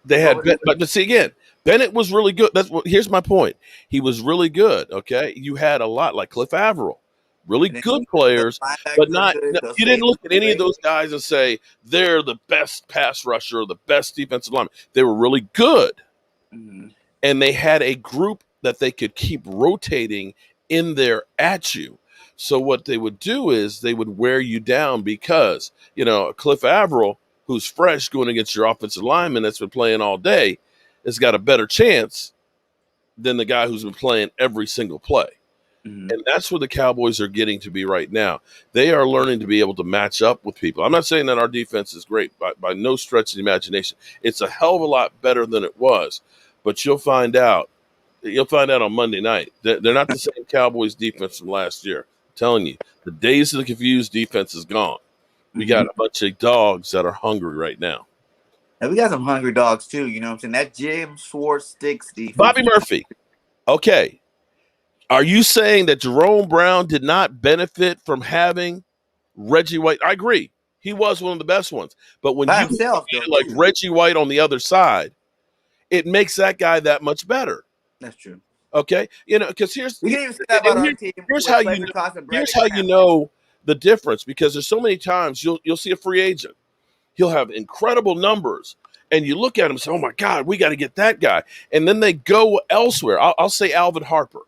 They had, but see again, Bennett was really good. Here's my point. He was really good. Okay, you had a lot like Cliff Averill, really good players, but not. You didn't look at any of those guys and say they're the best pass rusher or the best defensive lineman. They were really good, and they had a group that they could keep rotating in there at you. So what they would do is they would wear you down because Cliff Averill, who's fresh going against your offensive lineman that's been playing all day, has got a better chance than the guy who's been playing every single play. And that's where the Cowboys are getting to be right now. They are learning to be able to match up with people. I'm not saying that our defense is great by no stretch of the imagination. It's a hell of a lot better than it was. But you'll find out. You'll find out on Monday night. They're not the same Cowboys defense from last year. I'm telling you, the days of the confused defense is gone. We got a bunch of dogs that are hungry right now. And we got some hungry dogs too. You know what I'm saying? That Jim Schwartz sticks defense. Bobby Murphy. Okay. Are you saying that Jerome Brown did not benefit from having Reggie White? I agree. He was one of the best ones. But when by you himself, like Reggie White on the other side, it makes that guy that much better. That's true. Okay? Because here's we can even say that about our team. Here's how you know the difference, because there's so many times you'll see a free agent. He'll have incredible numbers, and you look at him and say, oh, my God, we got to get that guy. And then they go elsewhere. I'll say Alvin Harper.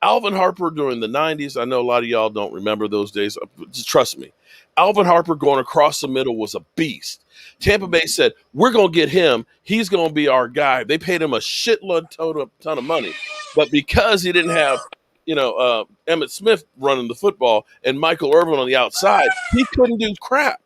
Alvin Harper during the 90s, I know a lot of y'all don't remember those days. Just trust me. Alvin Harper going across the middle was a beast. Tampa Bay said, we're going to get him. He's going to be our guy. They paid him a shitload ton of money. But because he didn't have, Emmitt Smith running the football and Michael Irvin on the outside, he couldn't do crap.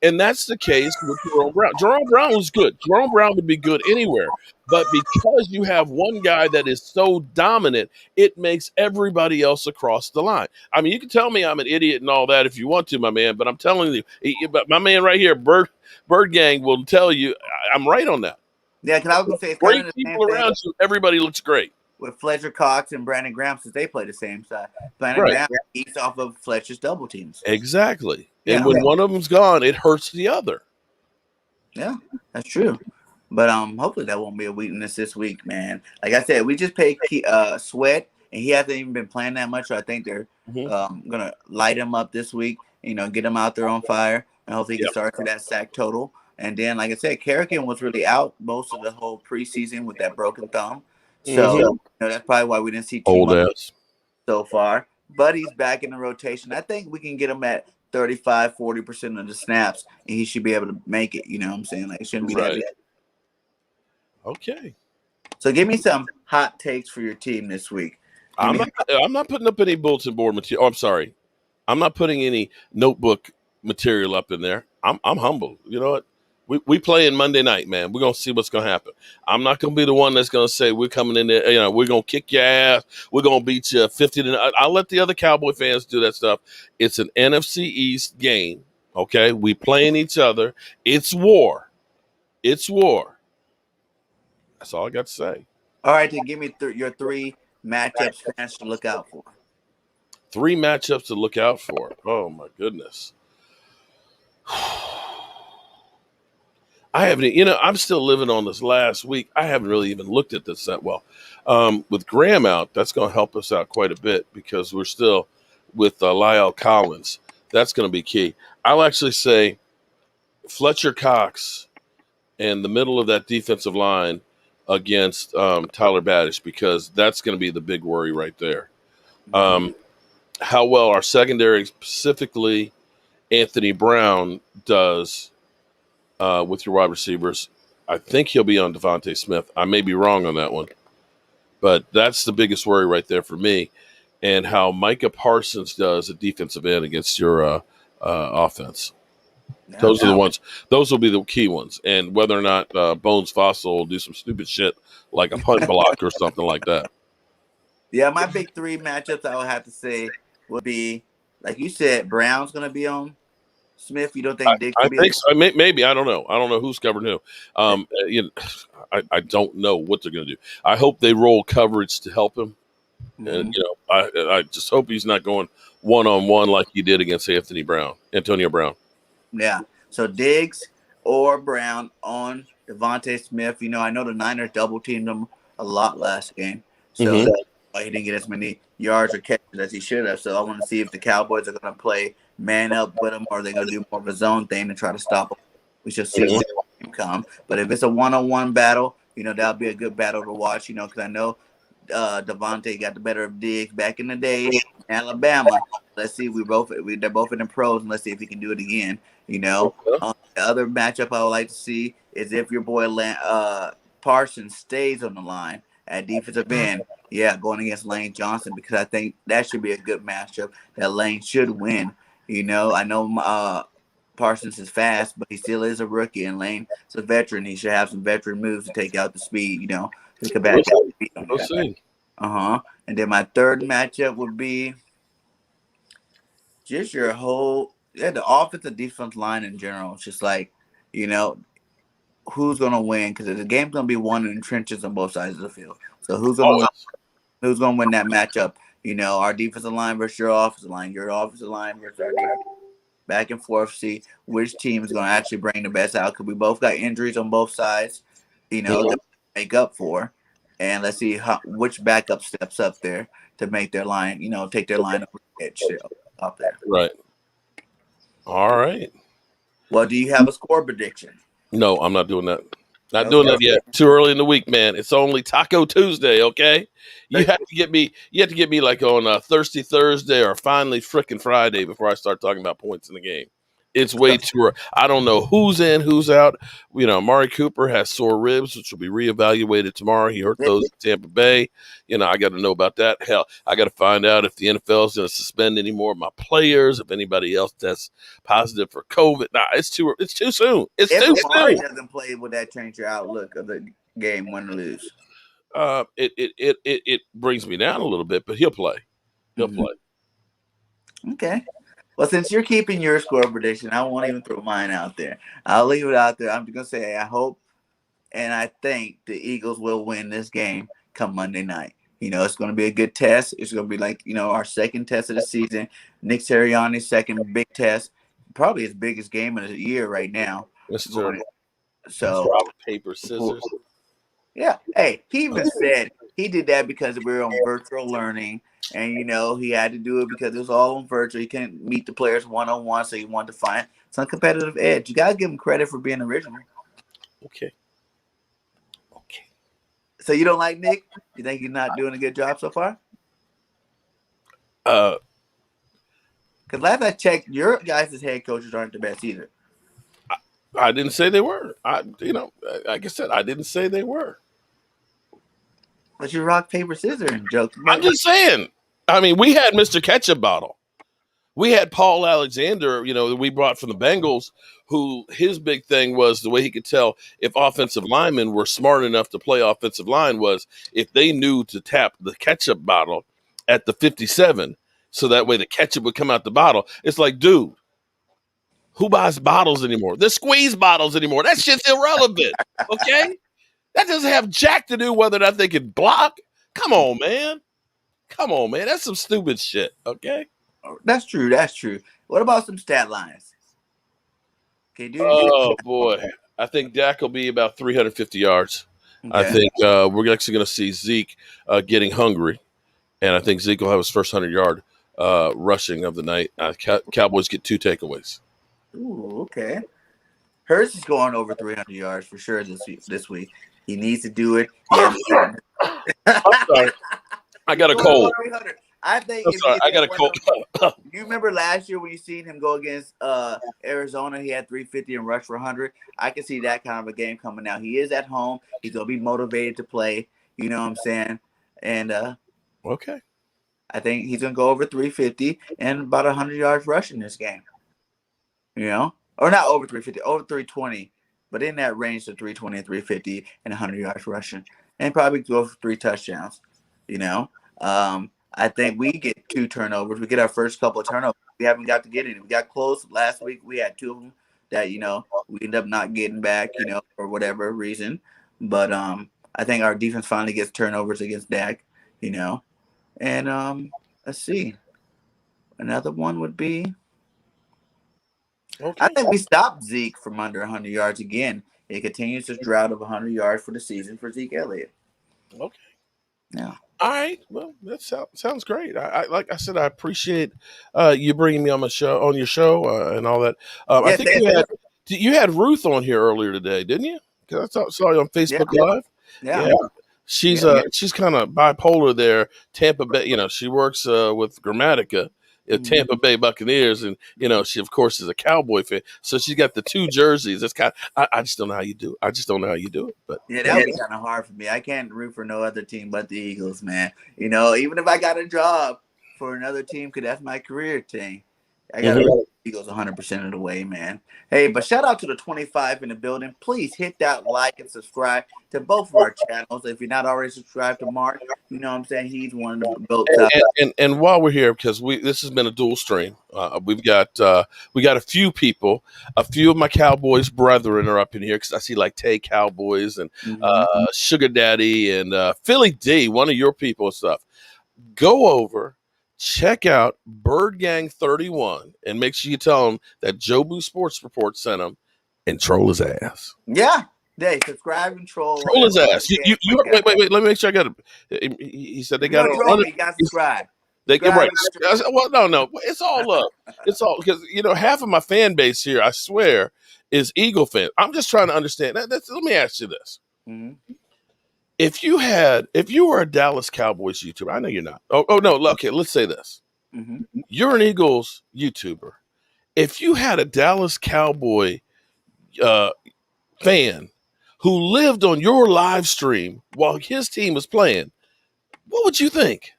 And that's the case with Jerome Brown. Jerome Brown was good. Jerome Brown would be good anywhere. But because you have one guy that is so dominant, it makes everybody else across the line. I mean, you can tell me I'm an idiot and all that if you want to, my man. But I'm telling you, but my man right here, BIRDGANG, will tell you I'm right on that. Yeah, because I was going to say, it's great kind of people around you. Everybody looks great. With Fletcher Cox and Brandon Graham, since they play the same side. Brandon Graham eats off of Fletcher's double teams. Exactly. And when one of them's gone, it hurts the other. Yeah, that's true. But hopefully that won't be a weakness this week, man. Like I said, we just paid Sweat, and he hasn't even been playing that much. So I think they're gonna light him up this week. Get him out there on fire, and hopefully he can start to that sack total. And then, like I said, Kerrigan was really out most of the whole preseason with that broken thumb. So that's probably why we didn't see too much so far. But he's back in the rotation. I think we can get him at 35-40% of the snaps, and he should be able to make it. You know what I'm saying? Like, it shouldn't be that bad. Okay. So give me some hot takes for your team this week. I'm not putting up any bulletin board material. Oh, I'm sorry. I'm not putting any notebook material up in there. I'm humble. You know what? We play in Monday night, man. We're going to see what's going to happen. I'm not going to be the one that's going to say we're coming in there, we're going to kick your ass. We're going to beat you 50-0. I'll let the other Cowboy fans do that stuff. It's an NFC East game, okay? We playing each other. It's war. It's war. That's all I got to say. All right, then give me your three matchups fans to look out for. 3 matchups to look out for. Oh, my goodness. I haven't, I'm still living on this last week. I haven't really even looked at this that well. With Graham out, that's going to help us out quite a bit because we're still with Lyle Collins. That's going to be key. I'll actually say Fletcher Cox and the middle of that defensive line against Tyler Badish, because that's going to be the big worry right there. How well our secondary, specifically Anthony Brown, does with your wide receivers. I think he'll be on Devontae Smith. I may be wrong on that one, but that's the biggest worry right there for me. And how Micah Parsons does at defensive end against your offense. Those are the ones. Those will be the key ones. And whether or not Bones Fossil will do some stupid shit like a punt block or something like that. Yeah, my big 3 matchups I would have to say would be, like you said, Brown's going to be on Smith, you don't think Diggs I could be think so. Maybe I don't know. I don't know who's covering who. You know, I don't know what they're going to do. I hope they roll coverage to help him. And Mhm. you know, I just hope he's not going 1-on-1 like he did against Antonio Brown. Yeah. So Diggs or Brown on Devontae Smith. You know, I know the Niners double teamed him a lot last game. So Mm-hmm. that's why he didn't get as many yards or catches as he should have. So I want to see if the Cowboys are going to play man up with him or they're going to do more of a zone thing and try to stop him. We shall see when the game come. But if it's a one-on-one battle, you know, that'll be a good battle to watch, you know, because I know Devontae got the better of Diggs back in the day in Alabama. Let's see if they're both in the pros, and let's see if he can do it again. You know, Mm-hmm. the other matchup I would like to see is if your boy Parsons stays on the line at defensive end. Yeah, going against Lane Johnson because I think that should be a good matchup that Lane should win. You know, I know Parsons is fast, but he still is a rookie, and Lane is a veteran. He should have some veteran moves to take out the speed. You know, to come back out and beat him. We'll see. And then my third matchup would be just your whole the offensive defense line in general. It's just like, you know, who's gonna win because the game's gonna be won in the trenches on both sides of the field. So Always. who's gonna win that matchup? You know, our defensive line versus your offensive line, your offensive line versus our defense. Back and forth, see which team is gonna actually bring the best out because we both got injuries on both sides, you know, Mhm. that we make up for. And let's see which backup steps up there to make their line, you know, take their line over the edge up there. Right. All right. Well, do you have a score prediction? No, I'm not doing that. Not doing Okay. that yet. Too early in the week, man. It's only Taco Tuesday, okay? You have to get me. You have to get me like on Thirsty Thursday or finally frickin' Friday before I start talking about points in the game. It's way too early. I don't know who's in, who's out. You know, Amari Cooper has sore ribs, which will be reevaluated tomorrow. He hurt those in Tampa Bay. You know, I got to know about that. Hell, I got to find out if the NFL is going to suspend any more of my players. If anybody else tests positive for COVID. Nah, it's too. It's too soon. It's If too Amari soon. doesn't play, would that change your outlook of the game, win or lose? It brings me down a little bit, but he'll play. He'll Mm-hmm. play. Okay. Well, since you're keeping your score prediction, I won't even throw mine out there. I'll leave it out there. I'm just gonna say I hope and I think the Eagles will win this game come Monday night. You know, it's going to be a good test. It's going to be like, you know, our second test of the season. Nick Sirianni's second big test, probably his biggest game of the year right now. Mr. Going so, Rock, paper, scissors. yeah. Hey, he even said he did that because we were on virtual learning. And, you know, he had to do it because it was all on virtual. He couldn't meet the players one on one. So he wanted to find some competitive edge. You got to give him credit for being original. Okay. Okay. So you don't like Nick? You think he's not doing a good job so far? Uh, Because last I checked, your guys' head coaches aren't the best either. I didn't say they were. Like I said, I didn't say they were. But you rock, paper, scissors and jokes. I'm just saying. I mean, we had Mr. Ketchup Bottle. We had Paul Alexander, you know, that we brought from the Bengals, who his big thing was the way he could tell if offensive linemen were smart enough to play offensive line was if they knew to tap the ketchup bottle at the 57, so that way the ketchup would come out the bottle. It's like, dude, who buys bottles anymore? The squeeze bottles anymore. That shit's irrelevant. Okay? That doesn't have jack to do whether or not they can block. Come on, man. Come on, man. That's some stupid shit. Okay. That's true. That's true. What about some stat lines? Can you do anything? Oh boy, I think Dak will be about 350 yards. I Okay. think we're actually going to see Zeke getting hungry, and I think Zeke will have his first 100-yard rushing of the night. Cowboys get 2 takeaways. Ooh, okay. Hurts is going over 300 yards for sure this week. He needs to do it. He has I'm sorry, I got a going over cold. 300. I think I'm if sorry, he I gets got a that cold. you remember last year when you seen him go against Arizona, he had 350 and rush for 100. I can see that kind of a game coming out. He is at home. He's gonna be motivated to play. You know what I'm saying? And Okay. I think he's gonna go over 350 and about 100 yards rushing this game. You know, or not over 350, over 320, but in that range of 320 and 350 and 100 yards rushing, and probably go for 3 touchdowns. You know, I think we get 2 turnovers. We get our first couple of turnovers we haven't got to get any. We got close last week. We had two of them that we ended up not getting back, for whatever reason. But I think our defense finally gets turnovers against Dak, you know. And let's see, another one would be. I Okay. think we stopped Zeke from under 100 yards again. It continues his drought of 100 yards for the season for Zeke Elliott. Okay. Yeah. All right. Well, that sounds great. I like I said, I appreciate you bringing me on your show, and all that. I Yeah. think you had Ruth on here earlier today, didn't you? Because saw you on Yeah. Facebook Live. Yeah. Yeah. She's kind of bipolar there. Tampa Bay, she works with Grammatica, Tampa Bay Buccaneers, and she of course is a Cowboy fan. So she's got the two jerseys. It's kind of, I just don't know how you do it. I just don't know how you do it. But Yeah, that would be kind of hard for me. I can't root for no other team but the Eagles, man. Even if I got a job for another team, because that's my career team, I got to root for the Eagles 100% of the way, man. Hey, but shout out to the 25 in the building. Please hit that like and subscribe to both of our channels. If you're not already subscribed to Mark, you know what I'm saying? He's one of the goats out there. and while we're here, because this has been a dual stream, we got a few people, a few of my Cowboys brethren are up in here because I see like Tay Cowboys and Sugar Daddy and Philly D, one of your people and stuff. Go over, check out Bird Gang 31, and make sure you tell them that Jobu Sports Report sent him, and troll his ass. Yeah. Hey, subscribe and troll. Troll his ass. Wait. Let me make sure I got it. He said they got it. You got to subscribe. They get right. Well, no. It's all up. It's all because half of my fan base here, I swear, is Eagle fan. I'm just trying to understand. Let me ask you this. Mm-hmm. If you were a Dallas Cowboys YouTuber, I know you're not. Oh no. Okay, let's say this. Mm-hmm. You're an Eagles YouTuber. If you had a Dallas Cowboy fan who lived on your live stream while his team was playing, what would you think?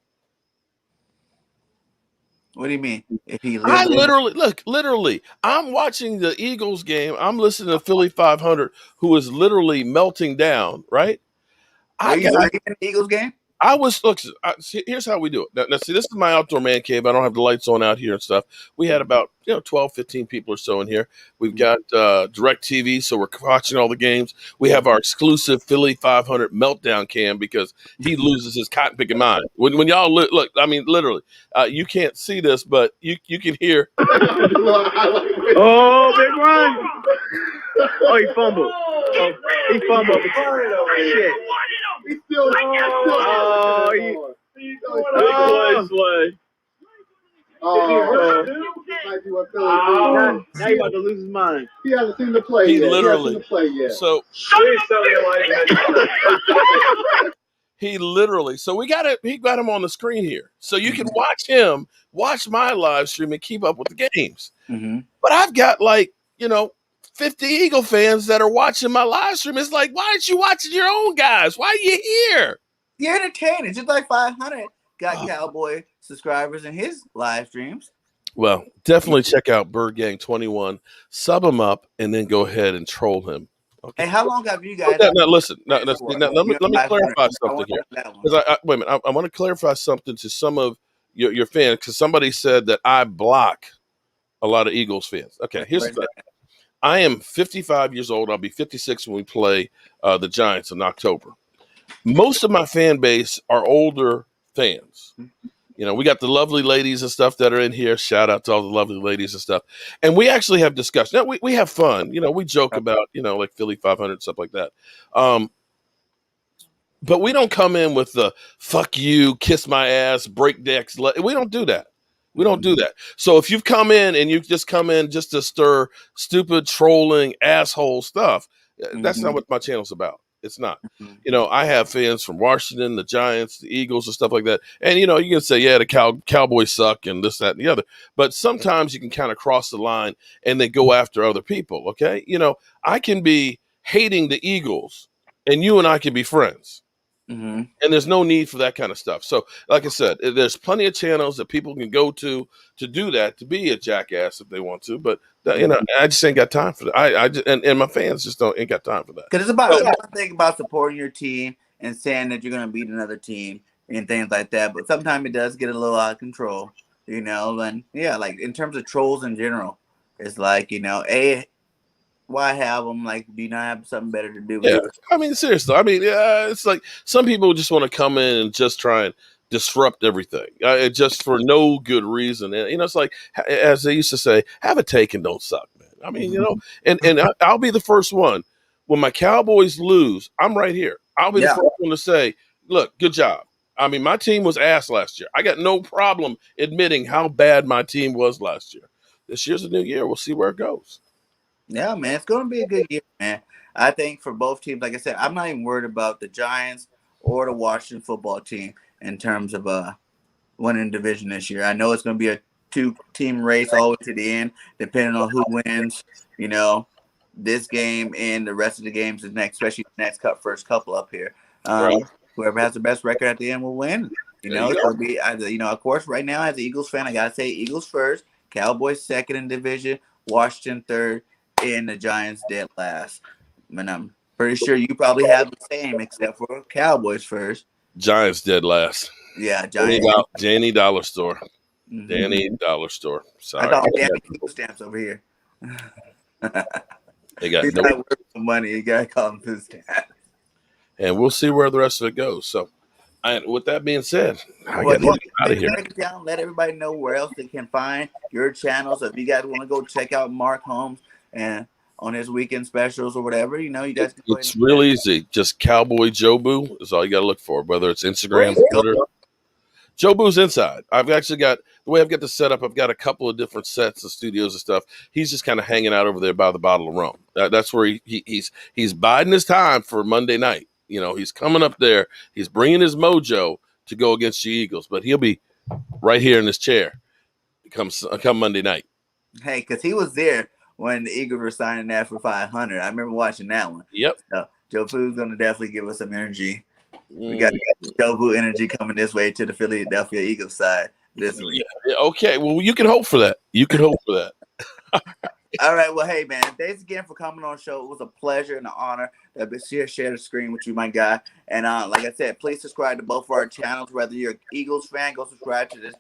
What do you mean? If he I lived literally, I'm watching the Eagles game. I'm listening to Philly 500, who is literally melting down, right? Are you in the Eagles game? Here's how we do it. Now, see, this is my outdoor man cave. I don't have the lights on out here and stuff. We had about 12, 15 people or so in here. We've got direct TV, so we're watching all the games. We have our exclusive Philly 500 meltdown cam because he loses his cotton picking mind. When y'all look, I mean, literally, you can't see this, but you can hear. Oh, big run! Oh, he fumbled. Oh, he fumbled. Shit. He's still. Oh, slay. Oh, now he's about to lose his mind. He hasn't seen the play He yet. literally. He hasn't seen the play yet. So he literally. So he got him on the screen here, so you can watch my live stream and keep up with the games. Mm-hmm. But I've got 50 Eagle fans that are watching my live stream. It's like, why aren't you watching your own guys? Why are you here? You're entertaining. Just like 500 got Cowboy subscribers in his live streams. Well, definitely check out Bird Gang 21, sub him up, and then go ahead and troll him. Okay. Hey, how long have you guys? Now listen. Let me clarify something here. Because wait a minute. I want to clarify something to some of your fans, because somebody said that I block a lot of Eagles fans. Okay, here's the thing. I am 55 years old. I'll be 56 when we play the Giants in October. Most of my fan base are older fans. We got the lovely ladies and stuff that are in here. Shout out to all the lovely ladies and stuff. And we actually have discussion. Now, we have fun. We joke about, like Philly 500, stuff like that. But we don't come in with the fuck you, kiss my ass, break decks. We don't do that. We don't do that. So if you've come in and you just come in just to stir stupid, trolling, asshole stuff, that's not what my channel's about. It's not. I have fans from Washington, the Giants, the Eagles, and stuff like that. And, you can say, yeah, the Cowboys suck and this, that, and the other. But sometimes you can kind of cross the line and they go after other people, okay? I can be hating the Eagles and you and I can be friends. Mm-hmm. And there's no need for that kind of stuff. So, like I said, there's plenty of channels that people can go to do that, to be a jackass if they want to. But I just ain't got time for that. I just, and my fans just ain't got time for that. Because it's about one thing about supporting your team and saying that you're going to beat another team and things like that. But sometimes it does get a little out of control. And yeah, like in terms of trolls in general, it's like, why have them? Like, do you not have something better to do? Yeah, I mean, seriously. I mean, it's like some people just want to come in and just try and disrupt everything, just for no good reason. And it's like, as they used to say, have a take and don't suck, man. I mean, and I'll be the first one when my Cowboys lose. I'm right here. I'll be the Yeah. first one to say, look, good job. I mean, my team was ass last year. I got no problem admitting how bad my team was last year. This year's a new year. We'll see where it goes. Yeah, man, it's going to be a good year, man. I think for both teams, like I said, I'm not even worried about the Giants or the Washington football team in terms of winning division this year. I know it's going to be a 2-team race all the way to the end, depending on who wins. This game and the rest of the games is next, especially the next first couple up here. Right. Whoever has the best record at the end will win. It's going to be, of course, right now as an Eagles fan, I gotta say Eagles first, Cowboys second in division, Washington third, and the Giants dead last. And I'm pretty sure you probably have the same, except for Cowboys first. Giants dead last. Yeah, Giants. Danny Dollar Store. Mm-hmm. Danny Dollar Store. Sorry. I thought they had food stamps over here. They got He's not worth some money. You gotta call them food stamps. And we'll see where the rest of it goes. So, with that being said, I got to get out of here. Let everybody know where else they can find your channel. So if you guys want to go check out Mark Holmes and on his weekend specials or whatever, you guys can It's real easy. Just Cowboy Jobu is all you got to look for, whether it's Instagram, Twitter. Jobu's inside. I've actually got the way I've got this set up. I've got a couple of different sets of studios and stuff. He's just kind of hanging out over there by the bottle of rum. That's where he's biding his time for Monday night. He's coming up there. He's bringing his mojo to go against the Eagles, but he'll be right here in his chair come Monday night. Hey, because he was there when the Eagles were signing that for 500. I remember watching that one. Yep. So Joe Foo's going to definitely give us some energy. We got Joe Foo energy coming this way to the Philadelphia Eagles side this week. Yeah, okay. Well, you can hope for that. All right. Well, hey, man, thanks again for coming on the show. It was a pleasure and an honor to share the screen with you, my guy. And like I said, please subscribe to both of our channels. Whether you're an Eagles fan, go subscribe to this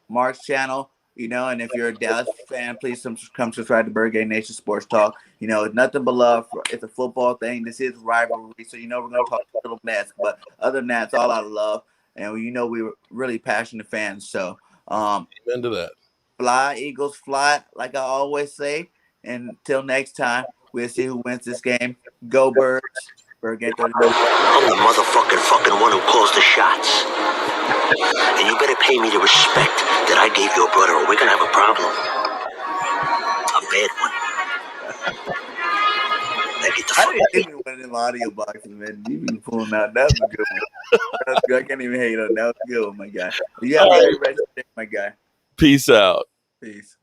Mark's channel. And if you're a Dallas fan, please come subscribe to BIRDGANG Nation Sports Talk. It's nothing but love. It's a football thing. This is rivalry, so we're going to talk a little mess. But other than that, it's all out of love. And we were really passionate fans. So, amen to that. Fly, Eagles, fly, like I always say. And until next time, we'll see who wins this game. Go Birds. BIRDGANG 30 minutes. I'm the motherfucking one who calls the shots. And you better pay me the respect that I gave your brother, or we're gonna have a problem. A bad one. Now get the fuck I didn't even one of them audio boxes, man. You been pulling out. That was a good one. I can't even hate on that. That was a good one, my guy. You have a great rest of the day, my guy. Peace out. Peace.